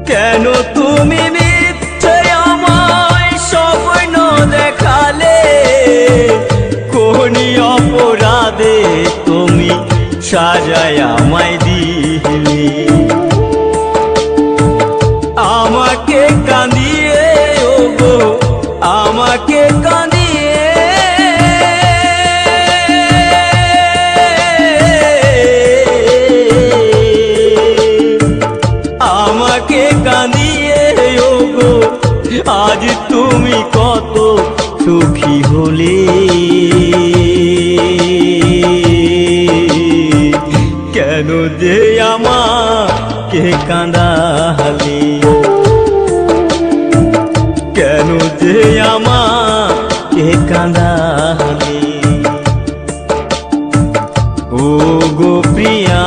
কেন তুমি মিথ্যে আমায় স্বপ্ন দেখালে? কোন অপরাধে তুমি সাজায় আমায় দিলে? আমাকে কাঁদিয়ে ওগো, আমাকে কাঁদিয়ে আমাকে কাঁদিয়ে ওগো, আজ তুমি কত সুখী হলে? কেন যে আমাকে কাঁদালে? কেন যে আমাকে কাঁদালে? ও গো প্রিয়া,